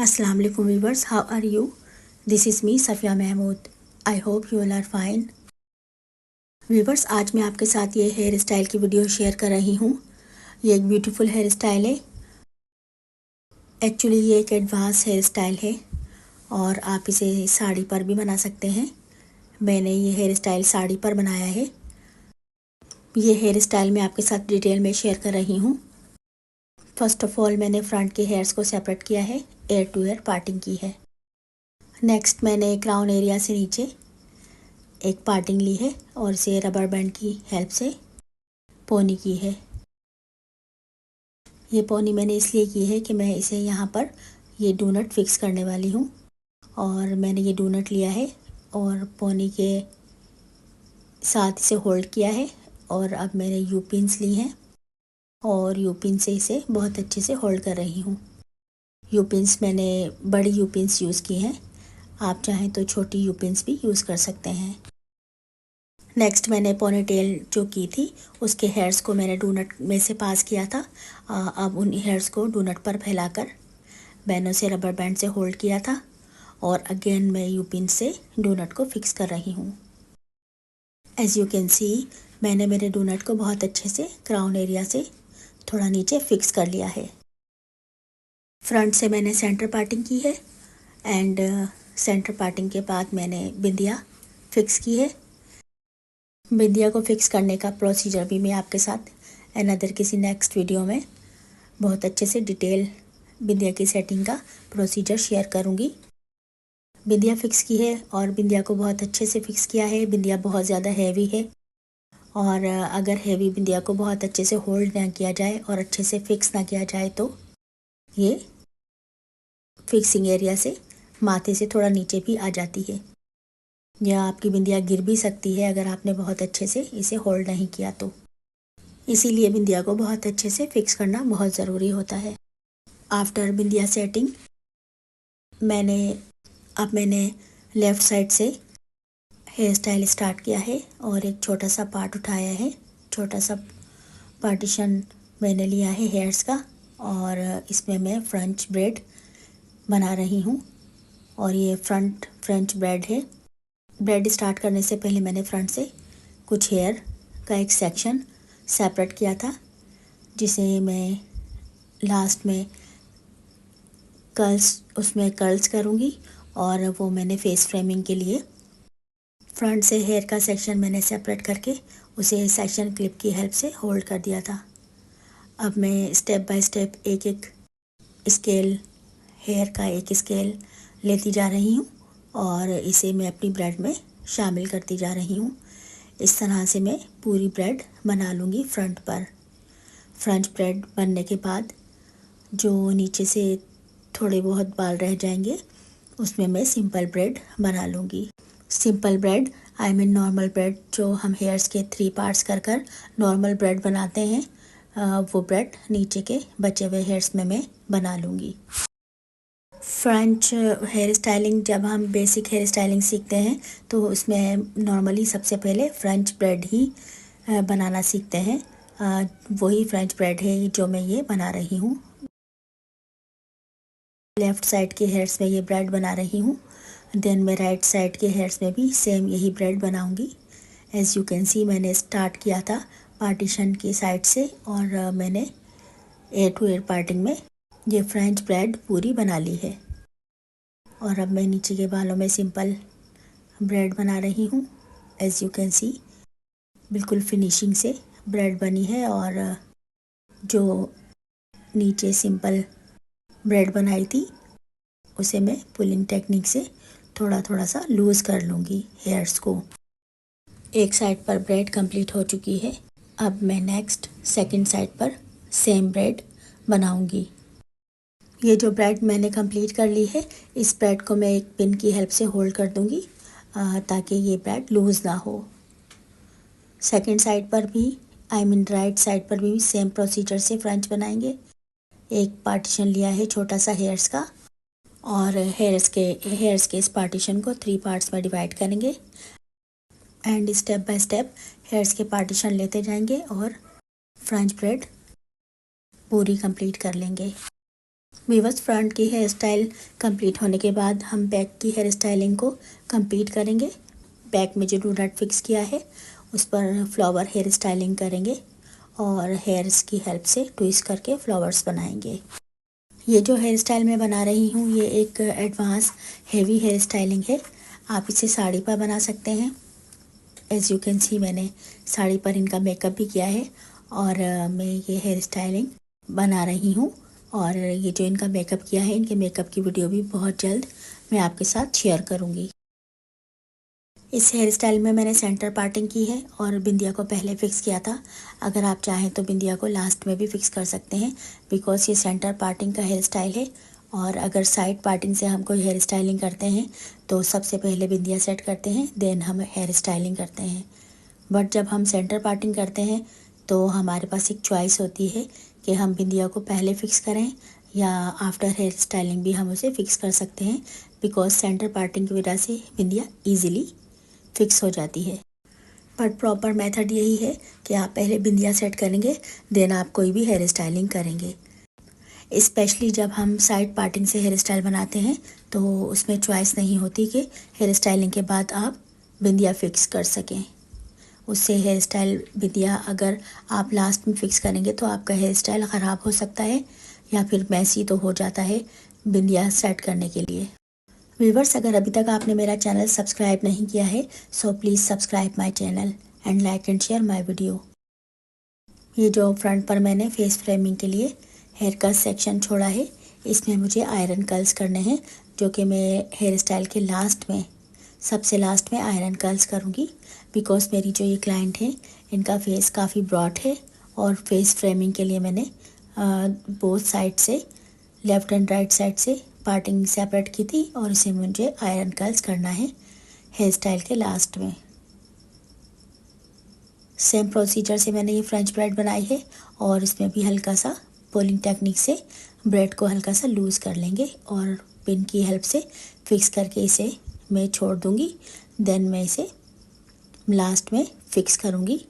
Assalamu alaikum viewers, how are you? This is me Safiya Mahmood. I hope you all are fine. Viewers, आज मैं आपके साथ ये hair style की वीडियो शेयर कर रही हूँ. ये एक ब्यूटीफुल हेयर स्टाइल है. एक्चुअली ये एक एडवांस हेयर स्टाइल है और आप इसे साड़ी पर भी बना सकते हैं. मैंने ये हेयर स्टाइल साड़ी पर बनाया है. ये हेयर स्टाइल मैं आपके साथ डिटेल में शेयर कर रही हूँ. फर्स्ट ऑफ ऑल मैंने फ्रंट के हेयर्स को सेपरेट किया है, एयर टू एयर पार्टिंग की है. नेक्स्ट मैंने क्राउन एरिया से नीचे एक पार्टिंग ली है और इसे रबर बैंड की हेल्प से पोनी की है. ये पोनी मैंने इसलिए की है कि मैं इसे यहाँ पर ये डोनट फिक्स करने वाली हूँ. और मैंने ये डोनट लिया है और पोनी के साथ इसे होल्ड किया है. और अब मैंने यू पिन्स ली हैं और यू पिन से इसे बहुत अच्छे से होल्ड कर रही हूँ. यू पिन्स मैंने बड़ी यू पिन्स यूज़ की हैं. आप चाहें तो छोटी यू पिन्स भी यूज़ कर सकते हैं. नेक्स्ट मैंने पोनी टेल जो की थी उसके हेयर्स को मैंने डोनट में से पास किया था. अब उन हेयर्स को डोनट पर फैलाकर मैंने उसे रबर बैंड से होल्ड किया था और अगेन मैं यू पिन से डोनट को फिक्स कर रही हूँ. एज़ यू कैन सी मैंने मेरे डोनट को बहुत अच्छे से क्राउन एरिया से थोड़ा नीचे फिक्स कर लिया है. फ्रंट से मैंने सेंटर पार्टिंग की है एंड सेंटर पार्टिंग के बाद मैंने बिंदिया फिक्स की है. बिंदिया को फिक्स करने का प्रोसीजर भी मैं आपके साथ अनदर किसी नेक्स्ट वीडियो में बहुत अच्छे से डिटेल बिंदिया की सेटिंग का प्रोसीजर शेयर करूंगी. बिंदिया फिक्स की है और बिंदिया को बहुत अच्छे से फिक्स किया है. बिंदिया बहुत ज़्यादा हैवी है और अगर हैवी बिंदिया को बहुत अच्छे से होल्ड ना किया जाए और अच्छे से फिक्स ना किया जाए तो ये फिक्सिंग एरिया से माथे से थोड़ा नीचे भी आ जाती है या आपकी बिंदिया गिर भी सकती है अगर आपने बहुत अच्छे से इसे होल्ड नहीं किया तो. इसीलिए बिंदिया को बहुत अच्छे से फिक्स करना बहुत ज़रूरी होता है. आफ्टर बिंदिया सेटिंग मैंने लेफ़्ट साइड से हेयर स्टाइल स्टार्ट किया है और एक छोटा सा पार्ट उठाया है. छोटा सा पार्टीशन मैंने लिया है हेयर्स का और इसमें मैं फ्रेंच ब्रेड बना रही हूँ. और ये फ्रंट फ्रेंच ब्रेड है. ब्रेड स्टार्ट करने से पहले मैंने फ्रंट से कुछ हेयर का एक सेक्शन सेपरेट किया था जिसे मैं लास्ट में कर्ल्स करूँगी और वो मैंने फेस फ्रेमिंग के लिए फ्रंट से हेयर का सेक्शन मैंने सेपरेट करके उसे सेक्शन क्लिप की हेल्प से होल्ड कर दिया था. अब मैं स्टेप बाय स्टेप एक एक स्केल हेयर का एक स्केल लेती जा रही हूँ और इसे मैं अपनी ब्रेड में शामिल करती जा रही हूँ. इस तरह से मैं पूरी ब्रेड बना लूँगी फ्रंट पर. फ्रंट ब्रेड बनने के बाद जो नीचे से थोड़े बहुत बाल रह जाएंगे उसमें मैं सिंपल ब्रेड बना लूँगी. Simple bread I mean normal bread जो हम हेयर्स के 3 पार्ट्स कर नॉर्मल ब्रेड बनाते हैं वो ब्रेड नीचे के बचे हुए हेयर्स में मैं बना लूँगी. फ्रेंच हेयर स्टाइलिंग जब हम बेसिक हेयर स्टाइलिंग सीखते हैं तो उसमें नॉर्मली सबसे पहले फ्रेंच ब्रेड ही बनाना सीखते हैं. वही फ्रेंच ब्रेड है जो मैं ये बना रही हूँ. लेफ़्ट साइड के हेयर्स में ये ब्रेड बना रही हूँ. देन मैं राइट साइड के हेयर्स में भी सेम यही ब्रेड बनाऊँगी. एज़ यू कैन सी मैंने स्टार्ट किया था पार्टीशन की साइड से और मैंने एयर टू एयर पार्टिंग में ये फ्रेंच ब्रेड पूरी बना ली है. और अब मैं नीचे के बालों में सिंपल ब्रेड बना रही हूँ. एज़ यू कैन सी बिल्कुल फिनिशिंग से ब्रेड बनी है और जो नीचे सिंपल ब्रेड बनाई थी उसे मैं पुलिंग टेक्निक से थोड़ा थोड़ा सा लूज़ कर लूँगी हेयर्स को. एक साइड पर ब्रेड कंप्लीट हो चुकी है. अब मैं नेक्स्ट सेकंड साइड पर सेम ब्रेड बनाऊँगी. ये जो ब्रेड मैंने कंप्लीट कर ली है इस ब्रेड को मैं एक पिन की हेल्प से होल्ड कर दूँगी ताकि ये ब्रेड लूज़ ना हो. सेकंड साइड पर भी आई मीन राइट साइड पर भी सेम प्रोसीजर से फ्रेंच बनाएंगे. एक पार्टीशन लिया है छोटा सा हेयर्स का और हेयर्स के इस पार्टीशन को 3 पार्ट्स में डिवाइड करेंगे and step by step hairs के पार्टीशन लेते जाएंगे और फ्रेंच ब्रेड पूरी कंप्लीट कर लेंगे. वीवर्स, फ्रंट की हेयर स्टाइल कंप्लीट होने के बाद हम बैक की हेयर स्टाइलिंग को कंप्लीट करेंगे। बैक में जो डोनट फिक्स किया है उस पर फ्लावर हेयर स्टाइलिंग करेंगे और हेयर्स की हेल्प से ट्विस्ट करके फ्लावर्स बनाएंगे। ये जो हेयर स्टाइल मैं बना रही हूँ ये एक एडवांस हेवी हेयर स्टाइलिंग है। आप इसे साड़ी पर बना सकते हैं। एज़ यू कैन सी मैंने साड़ी पर इनका मेकअप भी किया है और मैं ये हेयर स्टाइलिंग बना रही हूँ। और ये जो इनका मेकअप किया है, इनके मेकअप की वीडियो भी बहुत जल्द मैं आपके साथ शेयर करूँगी। इस हेयर स्टाइल में मैंने सेंटर पार्टिंग की है और बिंदिया को पहले फ़िक्स किया था। अगर आप चाहें तो बिंदिया को लास्ट में भी फ़िक्स कर सकते हैं, बिकॉज़ ये सेंटर पार्टिंग का हेयर स्टाइल है। और अगर साइड पार्टिंग से हम कोई हेयर स्टाइलिंग करते हैं तो सबसे पहले बिंदिया सेट करते हैं, देन हम हेयर स्टाइलिंग करते हैं। बट जब हम सेंटर पार्टिंग करते हैं तो हमारे पास एक चॉइस होती है कि हम बिंदिया को पहले फ़िक्स करें या आफ्टर हेयर स्टाइलिंग भी हम उसे फ़िक्स कर सकते हैं, बिकॉज़ सेंटर पार्टिंग की वजह से बिंदिया ईज़िली फिक्स हो जाती है। बट प्रॉपर मेथड यही है कि आप पहले बिंदिया सेट करेंगे, देन आप कोई भी हेयर स्टाइलिंग करेंगे। स्पेशली जब हम साइड पार्टिंग से हेयर स्टाइल बनाते हैं तो उसमें चॉइस नहीं होती कि हेयर स्टाइलिंग के बाद आप बिंदिया फिक्स कर सकें। उससे हेयर स्टाइल बिंदिया अगर आप लास्ट में फ़िक्स करेंगे तो आपका हेयर स्टाइल ख़राब हो सकता है या फिर मैसी तो हो जाता है बिंदिया सेट करने के लिए। व्यूवर्स, अगर अभी तक आपने मेरा चैनल सब्सक्राइब नहीं किया है so please subscribe my channel and like and share my video. ये जो फ्रंट पर मैंने फेस फ्रेमिंग के लिए हेयर का सेक्शन छोड़ा है, इसमें मुझे आयरन कर्ल्स करने हैं, जो कि मैं हेयर स्टाइल के लास्ट में, सबसे लास्ट में आयरन कर्ल्स करूँगी। बिकॉज़ मेरी जो ये क्लाइंट है इनका फेस काफ़ी ब्रॉड है और फेस फ्रेमिंग के लिए मैंने बोथ साइड से, लेफ़्ट एंड राइट साइड से पार्टिंग सेपरेट की थी और इसे मुझे आयरन कर्ल्स करना है हेयर स्टाइल के लास्ट में। सेम प्रोसीजर से मैंने ये फ्रेंच ब्रेड बनाई है और इसमें भी हल्का सा पुलिंग टेक्निक से ब्रेड को हल्का सा लूज़ कर लेंगे और पिन की हेल्प से फिक्स करके इसे मैं छोड़ दूँगी। देन मैं इसे लास्ट में फ़िक्स करूँगी।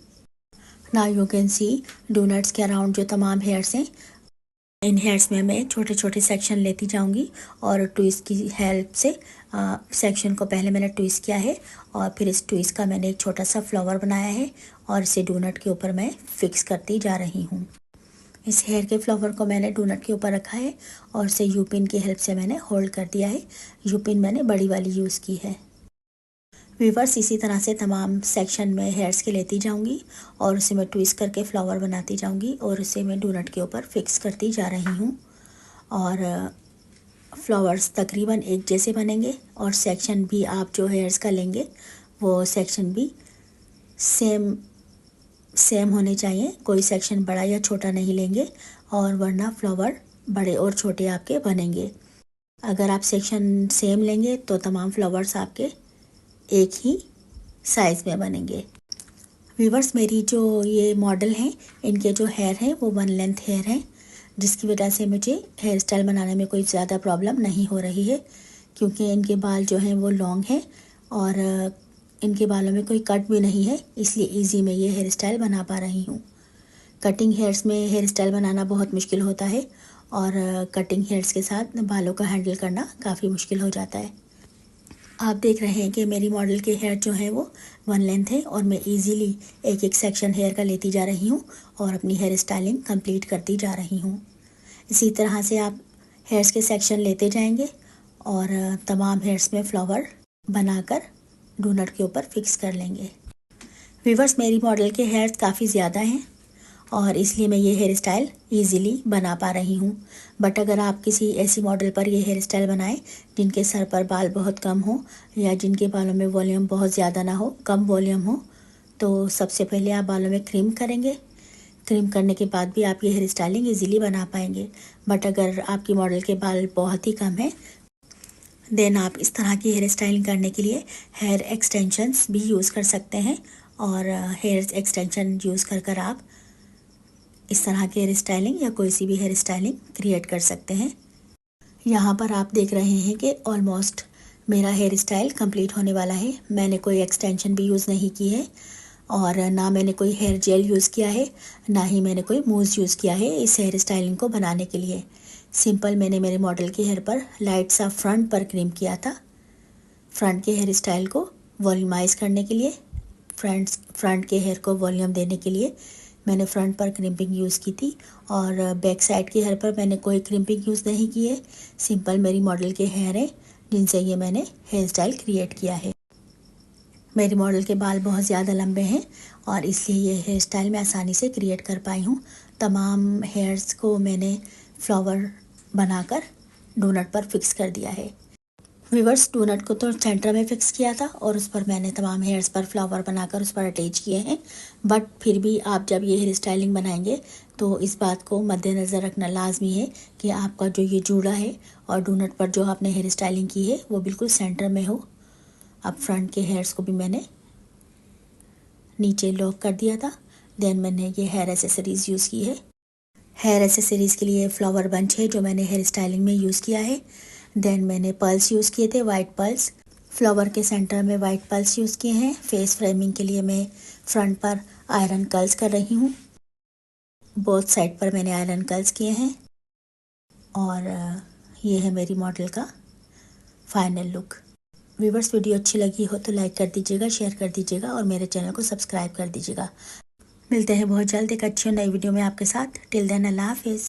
Now you can see donuts के अराउंड जो तमाम हेयर्स हैं, इन हेयर्स में मैं छोटे छोटे सेक्शन लेती जाऊंगी और ट्विस्ट की हेल्प से सेक्शन को पहले मैंने ट्विस्ट किया है और फिर इस ट्विस्ट का मैंने एक छोटा सा फ्लावर बनाया है और इसे डोनट के ऊपर मैं फिक्स करती जा रही हूँ। इस हेयर के फ्लावर को मैंने डोनट के ऊपर रखा है और इसे यूपिन की हेल्प से मैंने होल्ड कर दिया है। यूपिन मैंने बड़ी वाली यूज़ की है। व्यूवर्स, इसी तरह से तमाम सेक्शन में हेयर्स के लेती जाऊंगी और उसे मैं ट्विस्ट करके फ्लावर बनाती जाऊंगी और उसे मैं डोनट के ऊपर फिक्स करती जा रही हूँ। और फ्लावर्स तकरीबन एक जैसे बनेंगे और सेक्शन भी आप जो हेयर्स का लेंगे वो सेक्शन भी सेम होने चाहिए। कोई सेक्शन बड़ा या छोटा नहीं लेंगे और वरना फ्लावर बड़े और छोटे आपके बनेंगे। अगर आप सेक्शन सेम लेंगे तो तमाम फ्लावर्स आपके एक ही साइज़ में बनेंगे। व्यूवर्स, मेरी जो ये मॉडल हैं इनके जो हेयर हैं वो वन लेंथ हेयर हैं, जिसकी वजह से मुझे हेयर स्टाइल बनाने में कोई ज़्यादा प्रॉब्लम नहीं हो रही है, क्योंकि इनके बाल जो हैं वो लॉन्ग हैं और इनके बालों में कोई कट भी नहीं है, इसलिए इजी मैं ये हेयर स्टाइल बना पा रही हूँ। कटिंग हेयर्स में हेयर स्टाइल बनाना बहुत मुश्किल होता है और कटिंग हेयर्स के साथ बालों का हैंडल करना काफ़ी मुश्किल हो जाता है। आप देख रहे हैं कि मेरी मॉडल के हेयर जो है वो वन लेंथ है और मैं इजीली एक एक सेक्शन हेयर का लेती जा रही हूँ और अपनी हेयर स्टाइलिंग कंप्लीट करती जा रही हूँ। इसी तरह से आप हेयर्स के सेक्शन लेते जाएंगे और तमाम हेयर्स में फ्लावर बनाकर डोनट के ऊपर फिक्स कर लेंगे। व्यूवर्स, मेरी मॉडल के हेयर्स काफ़ी ज़्यादा हैं और इसलिए मैं ये हेयर स्टाइल ईज़िली बना पा रही हूँ। बट अगर आप किसी ऐसी मॉडल पर ये हेयर स्टाइल बनाएं जिनके सर पर बाल बहुत कम हो या जिनके बालों में वॉल्यूम बहुत ज़्यादा ना हो, कम वॉल्यूम हो, तो सबसे पहले आप बालों में क्रीम करेंगे। क्रीम करने के बाद भी आप ये हेयर स्टाइलिंग ईज़िली बना पाएंगे। बट अगर आपकी मॉडल के बाल बहुत ही कम है देन आप इस तरह की हेयर स्टाइलिंग करने के लिए हेयर एक्सटेंशंस भी यूज़ कर सकते हैं और हेयर एक्सटेंशन यूज़ कर आप इस तरह की हेयर स्टाइलिंग या कोई सी भी हेयर स्टाइलिंग क्रिएट कर सकते हैं। यहाँ पर आप देख रहे हैं कि ऑलमोस्ट मेरा हेयर स्टाइल कंप्लीट होने वाला है। मैंने कोई एक्सटेंशन भी यूज़ नहीं की है और ना मैंने कोई हेयर जेल यूज़ किया है, ना ही मैंने कोई मूज़ यूज़ किया है इस हेयर स्टाइलिंग को बनाने के लिए। सिंपल मैंने मेरे मॉडल के हेयर पर लाइट सा फ्रंट पर क्रीम किया था, फ्रंट के हेयर स्टाइल को वॉल्यूमाइज करने के लिए, फ्रंट के हेयर को वॉल्यूम देने के लिए मैंने फ्रंट पर क्रिम्पिंग यूज़ की थी। और बैक साइड के हेयर पर मैंने कोई क्रिम्पिंग यूज़ नहीं की है। सिंपल मेरी मॉडल के हेयर हैं जिनसे ये मैंने हेयर स्टाइल क्रिएट किया है। मेरी मॉडल के बाल बहुत ज़्यादा लंबे हैं और इसलिए ये हेयर स्टाइल मैं आसानी से क्रिएट कर पाई हूँ। तमाम हेयर्स को मैंने फ्लावर बनाकर डोनट पर फिक्स कर दिया है। व्यूअर्स, डोनट को तो सेंटर में फिक्स किया था और उस पर मैंने तमाम हेयर्स पर फ्लावर बनाकर उस पर अटैच किए हैं। बट फिर भी आप जब ये हेयर स्टाइलिंग बनाएंगे तो इस बात को मद्देनज़र रखना लाजमी है कि आपका जो ये जूड़ा है और डोनट पर जो आपने हेयर स्टाइलिंग की है वो बिल्कुल सेंटर में हो। अब फ्रंट के हेयर्स को भी मैंने नीचे लॉक कर दिया था। देन मैंने ये हेयर एसेसरीज़ यूज़ की है। हेयर एसेसरीज़ के लिए फ्लावर बंच है जो मैंने हेयर स्टाइलिंग में यूज़ किया है। देन मैंने पर्ल्स यूज़ किए थे, वाइट पर्ल्स। फ्लावर के सेंटर में वाइट पर्ल्स यूज़ किए हैं। फेस फ्रेमिंग के लिए मैं फ्रंट पर आयरन कर्ल्स कर रही हूँ। बोथ साइड पर मैंने आयरन कर्ल्स किए हैं। और ये है मेरी मॉडल का फाइनल लुक। व्यूअर्स, वीडियो अच्छी लगी हो तो लाइक कर दीजिएगा, शेयर कर दीजिएगा और मेरे चैनल को सब्सक्राइब कर दीजिएगा। मिलते हैं बहुत जल्द एक अच्छी और नई वीडियो में आपके साथ। टिल देन अल्लाह हाफिज़।